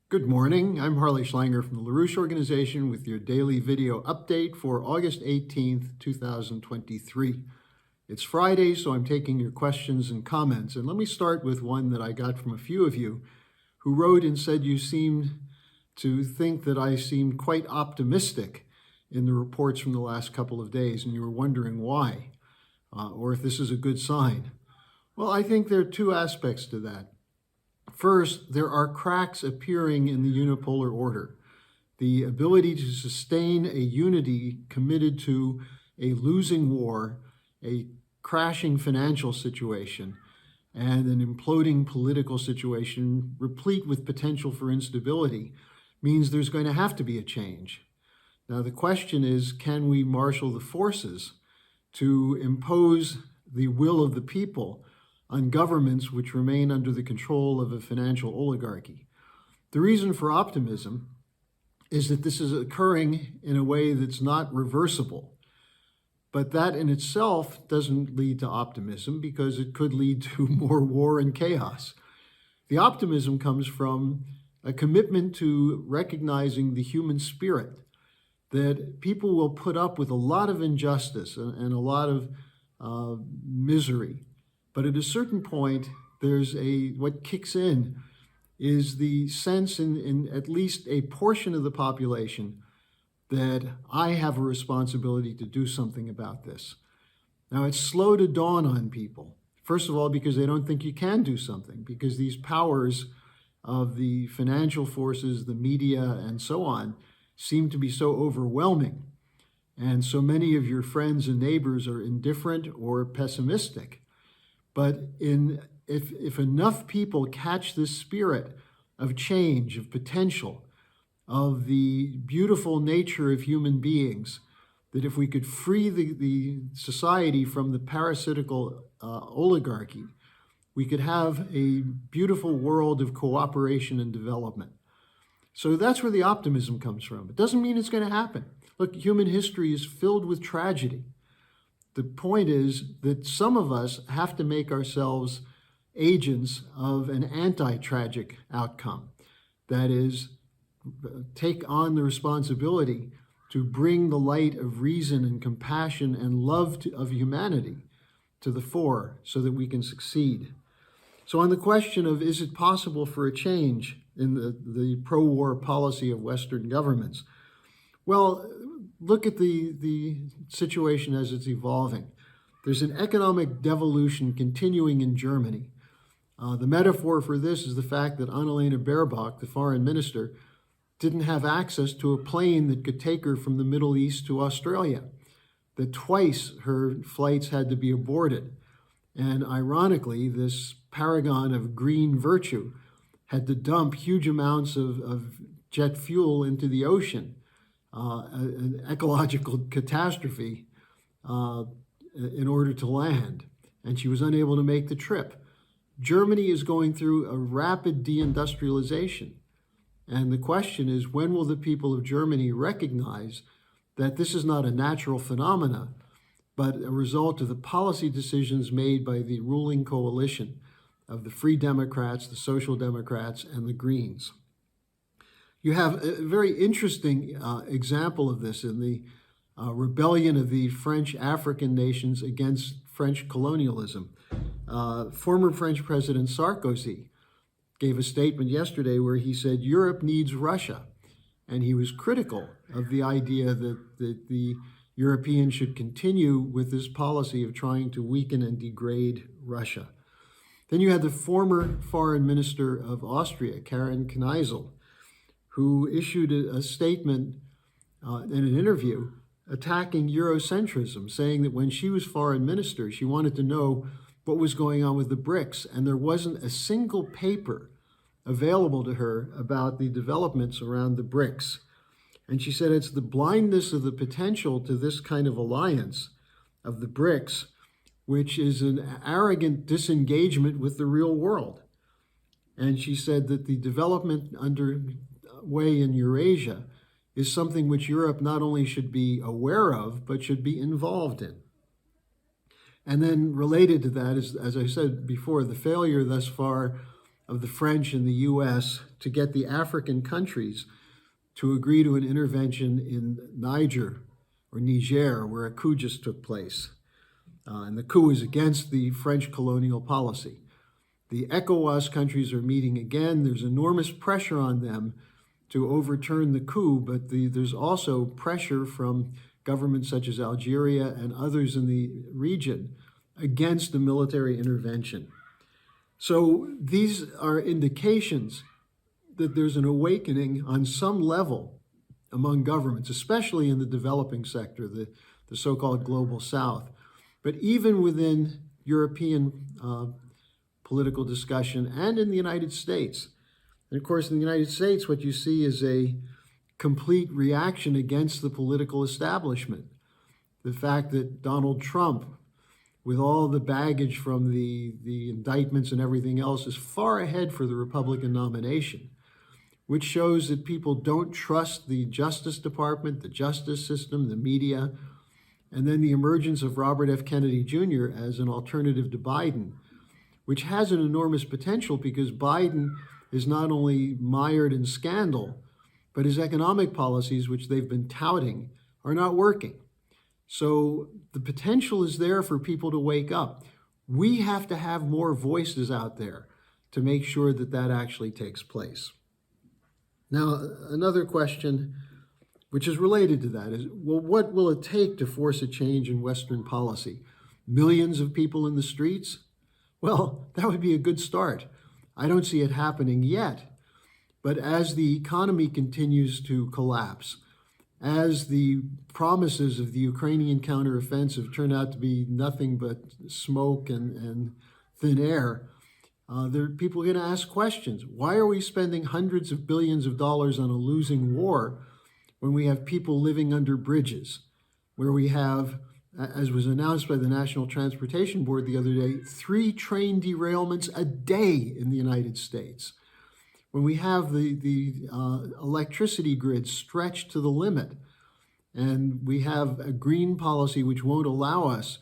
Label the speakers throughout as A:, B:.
A: Good morning. I'm Harley Schlanger from the LaRouche Organization with your daily video update for August 18th, 2023. It's Friday, so I'm taking your questions and comments. And let me start with one that I got from a few of you who wrote and said you seemed to think that I seemed quite optimistic in the reports from the last couple of days, and you were wondering why, or if this is a good sign. Well, I think there are two aspects to that. First, there are cracks appearing in the unipolar order. The ability to sustain a unity committed to a losing war, a crashing financial situation, and an imploding political situation replete with potential for instability means there's going to have to be a change. Now, the question is, can we marshal the forces to impose the will of the people on governments which remain under the control of a financial oligarchy? The reason for optimism is that this is occurring in a way that's not reversible. But that in itself doesn't lead to optimism because it could lead to more war and chaos. The optimism comes from a commitment to recognizing the human spirit, that people will put up with a lot of injustice and a lot of misery. But at a certain point, what kicks in is the sense in at least a portion of the population that I have a responsibility to do something about this. Now, it's slow to dawn on people. First of all, because they don't think you can do something, because these powers of the financial forces, the media, and so on seem to be so overwhelming. And so many of your friends and neighbors are indifferent or pessimistic. But if enough people catch this spirit of change, of potential, of the beautiful nature of human beings, that if we could free the society from the parasitical oligarchy, we could have a beautiful world of cooperation and development. So that's where the optimism comes from. It doesn't mean it's going to happen. Look, human history is filled with tragedy. The point is that some of us have to make ourselves agents of an anti-tragic outcome. That is, take on the responsibility to bring the light of reason and compassion and love of humanity to the fore so that we can succeed. So on the question of is it possible for a change in the pro-war policy of Western governments, well, look at the situation as it's evolving. There's an economic devolution continuing in Germany. The metaphor for this is the fact that Annalena Baerbock, the foreign minister, didn't have access to a plane that could take her from the Middle East to Australia, that twice her flights had to be aborted. And ironically, this paragon of green virtue had to dump huge amounts of jet fuel into the ocean. An ecological catastrophe in order to land, and she was unable to make the trip. Germany is going through a rapid deindustrialization, and the question is, when will the people of Germany recognize that this is not a natural phenomena, but a result of the policy decisions made by the ruling coalition of the Free Democrats, the Social Democrats, and the Greens? You have a very interesting example of this in the rebellion of the French African nations against French colonialism. Former French President Sarkozy gave a statement yesterday where he said Europe needs Russia, and he was critical of the idea that the Europeans should continue with this policy of trying to weaken and degrade Russia. Then you had the former foreign minister of Austria, Karin Kneisel, who issued a statement in an interview attacking Eurocentrism, saying that when she was foreign minister, she wanted to know what was going on with the BRICS, and there wasn't a single paper available to her about the developments around the BRICS. And she said it's the blindness of the potential to this kind of alliance of the BRICS, which is an arrogant disengagement with the real world. And she said that the development underway in Eurasia is something which Europe not only should be aware of, but should be involved in. And then related to that is, as I said before, the failure thus far of the French and the US to get the African countries to agree to an intervention in Niger, where a coup just took place. And the coup is against the French colonial policy. The ECOWAS countries are meeting again. There's enormous pressure on them to overturn the coup, but there's also pressure from governments such as Algeria and others in the region against the military intervention. So these are indications that there's an awakening on some level among governments, especially in the developing sector, the so-called global south. But even within European political discussion and in the United States. And of course, in the United States, what you see is a complete reaction against the political establishment. The fact that Donald Trump, with all the baggage from the indictments and everything else, is far ahead for the Republican nomination, which shows that people don't trust the Justice Department, the justice system, the media, and then the emergence of Robert F. Kennedy Jr. as an alternative to Biden, which has an enormous potential because Biden is not only mired in scandal, but his economic policies, which they've been touting, are not working. So the potential is there for people to wake up. We have to have more voices out there to make sure that that actually takes place. Now, another question, which is related to that, is, well, what will it take to force a change in Western policy? Millions of people in the streets? Well, that would be a good start. I don't see it happening yet. But as the economy continues to collapse, as the promises of the Ukrainian counteroffensive turn out to be nothing but smoke and thin air, people are going to ask questions. Why are we spending hundreds of billions of dollars on a losing war when we have people living under bridges, where we have, as was announced by the National Transportation Board the other day, 3 train derailments a day in the United States? When we have the electricity grid stretched to the limit, and we have a green policy which won't allow us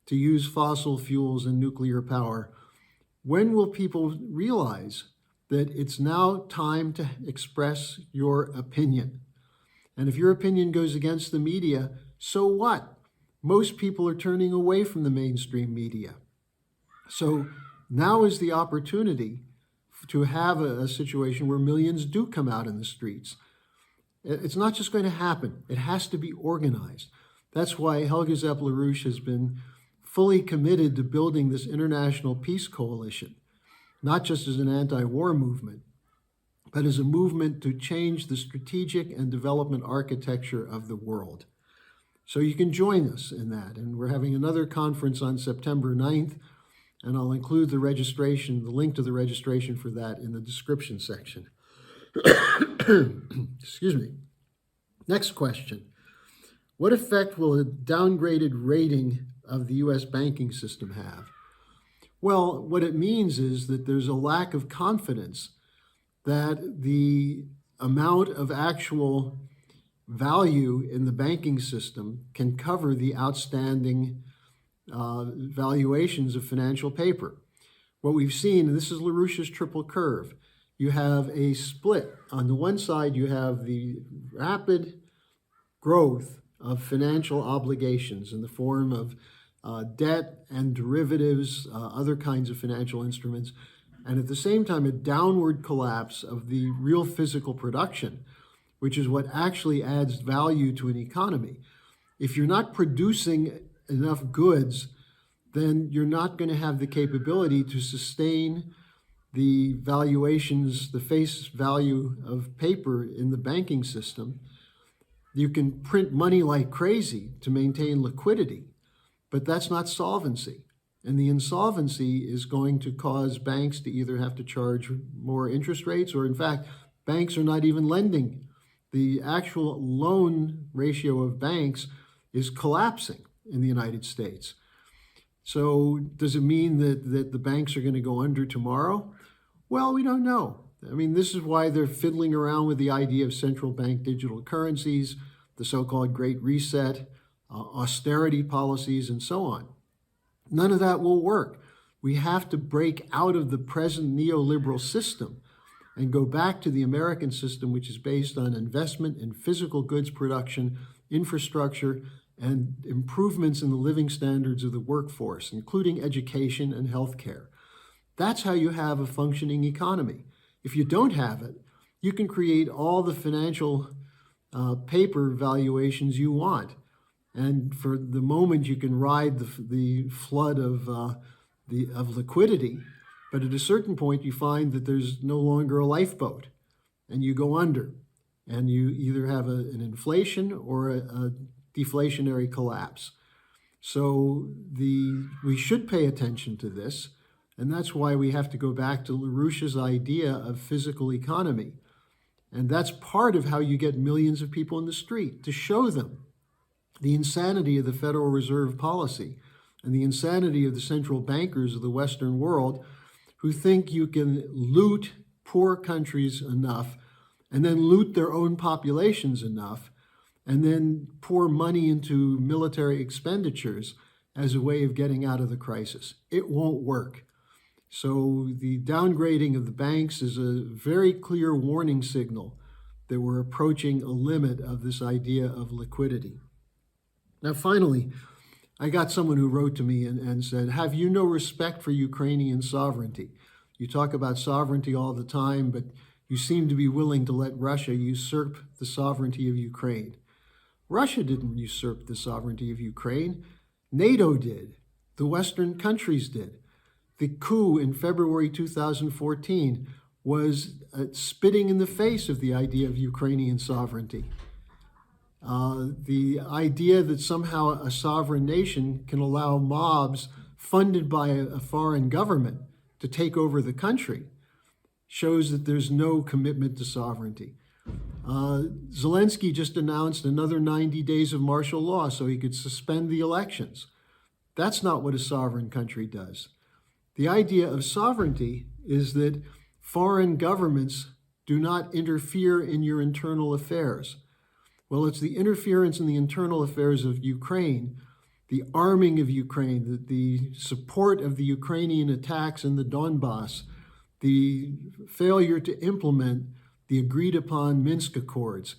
A: to use fossil fuels and nuclear power, when will people realize that it's now time to express your opinion? And if your opinion goes against the media, so what? Most people are turning away from the mainstream media. So now is the opportunity to have a situation where millions do come out in the streets. It's not just going to happen. It has to be organized. That's why Helga Zepp-LaRouche has been fully committed to building this international peace coalition, not just as an anti-war movement, but as a movement to change the strategic and development architecture of the world. So you can join us in that. And we're having another conference on September 9th, and I'll include the link to the registration for that in the description section. Excuse me. Next question. What effect will a downgraded rating of the U.S. banking system have? Well, what it means is that there's a lack of confidence that the amount of actual value in the banking system can cover the outstanding valuations of financial paper. What we've seen, and this is LaRouche's triple curve, you have a split. On the one side, you have the rapid growth of financial obligations in the form of debt and derivatives, other kinds of financial instruments, and at the same time, a downward collapse of the real physical production, which is what actually adds value to an economy. If you're not producing enough goods, then you're not going to have the capability to sustain the valuations, the face value of paper in the banking system. You can print money like crazy to maintain liquidity, but that's not solvency. And the insolvency is going to cause banks to either have to charge more interest rates, or in fact, banks are not even lending. The actual loan ratio of banks is collapsing in the United States. So does it mean that the banks are going to go under tomorrow? Well, we don't know. I mean, this is why they're fiddling around with the idea of central bank digital currencies, the so-called Great Reset, austerity policies, and so on. None of that will work We have to break out of the present neoliberal system and go back to the American system, which is based on investment in physical goods production, infrastructure, and improvements in the living standards of the workforce, including education and healthcare. That's how you have a functioning economy. If you don't have it, you can create all the financial paper valuations you want. And for the moment, you can ride the flood of liquidity. But at a certain point, you find that there's no longer a lifeboat, and you go under. And you either have an inflation or a deflationary collapse. So we should pay attention to this, and that's why we have to go back to LaRouche's idea of physical economy. And that's part of how you get millions of people in the street, to show them the insanity of the Federal Reserve policy and the insanity of the central bankers of the Western world who think you can loot poor countries enough and then loot their own populations enough and then pour money into military expenditures as a way of getting out of the crisis. It won't work. So the downgrading of the banks is a very clear warning signal that we're approaching a limit of this idea of liquidity. Now, finally, I got someone who wrote to me and said, have you no respect for Ukrainian sovereignty? You talk about sovereignty all the time, but you seem to be willing to let Russia usurp the sovereignty of Ukraine. Russia didn't usurp the sovereignty of Ukraine. NATO did. The Western countries did. The coup in February 2014 was spitting in the face of the idea of Ukrainian sovereignty. The idea that somehow a sovereign nation can allow mobs funded by a foreign government to take over the country shows that there's no commitment to sovereignty. Zelensky just announced another 90 days of martial law so he could suspend the elections. That's not what a sovereign country does. The idea of sovereignty is that foreign governments do not interfere in your internal affairs. Well, it's the interference in the internal affairs of Ukraine, the arming of Ukraine, the support of the Ukrainian attacks in the Donbass, the failure to implement the agreed upon Minsk Accords,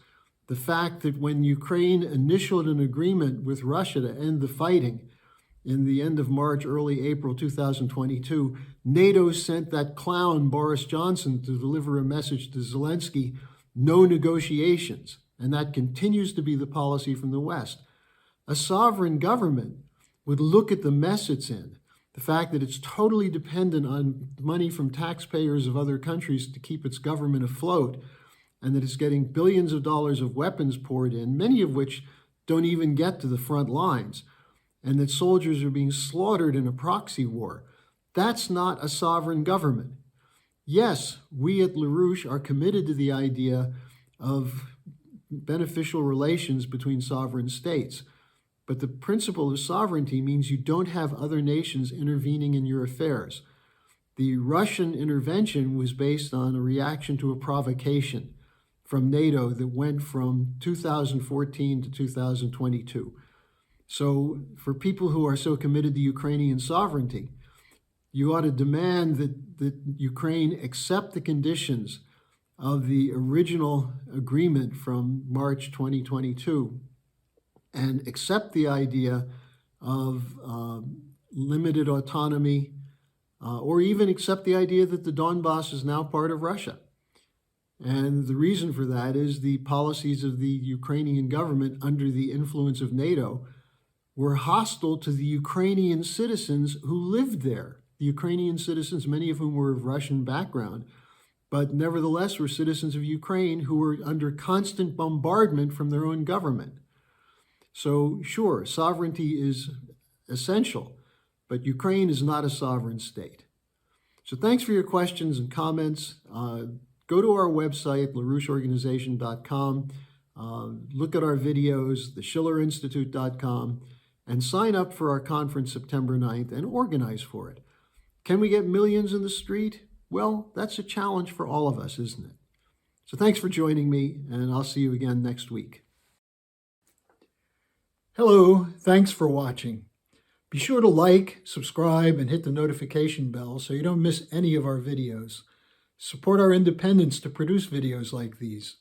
A: the fact that when Ukraine initialed an agreement with Russia to end the fighting in the end of March, early April 2022, NATO sent that clown Boris Johnson to deliver a message to Zelensky, no negotiations. And that continues to be the policy from the West. A sovereign government would look at the mess it's in, the fact that it's totally dependent on money from taxpayers of other countries to keep its government afloat, and that it's getting billions of dollars of weapons poured in, many of which don't even get to the front lines, and that soldiers are being slaughtered in a proxy war. That's not a sovereign government. Yes, we at LaRouche are committed to the idea of beneficial relations between sovereign states. But the principle of sovereignty means you don't have other nations intervening in your affairs. The Russian intervention was based on a reaction to a provocation from NATO that went from 2014 to 2022. So for people who are so committed to Ukrainian sovereignty, you ought to demand that Ukraine accept the conditions of the original agreement from March 2022 and accept the idea of limited autonomy or even accept the idea that the Donbass is now part of Russia. And the reason for that is the policies of the Ukrainian government under the influence of NATO were hostile to the Ukrainian citizens who lived there. The Ukrainian citizens, many of whom were of Russian background, but nevertheless were citizens of Ukraine who were under constant bombardment from their own government. So sure, sovereignty is essential, but Ukraine is not a sovereign state. So thanks for your questions and comments. Go to our website, laroucheorganization.com, look at our videos, theschillerinstitute.com, and sign up for our conference September 9th and organize for it. Can we get millions in the street? Well, that's a challenge for all of us, isn't it? So thanks for joining me, and I'll see you again next week. Hello, thanks for watching. Be sure to like, subscribe, and hit the notification bell so you don't miss any of our videos. Support our independence to produce videos like these.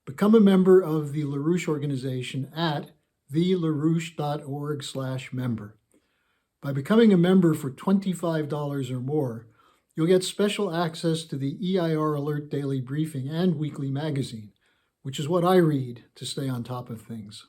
A: Become a member of the LaRouche organization at thelarouche.org/member. By becoming a member for $25 or more, you'll get special access to the EIR Alert Daily Briefing and Weekly Magazine, which is what I read to stay on top of things.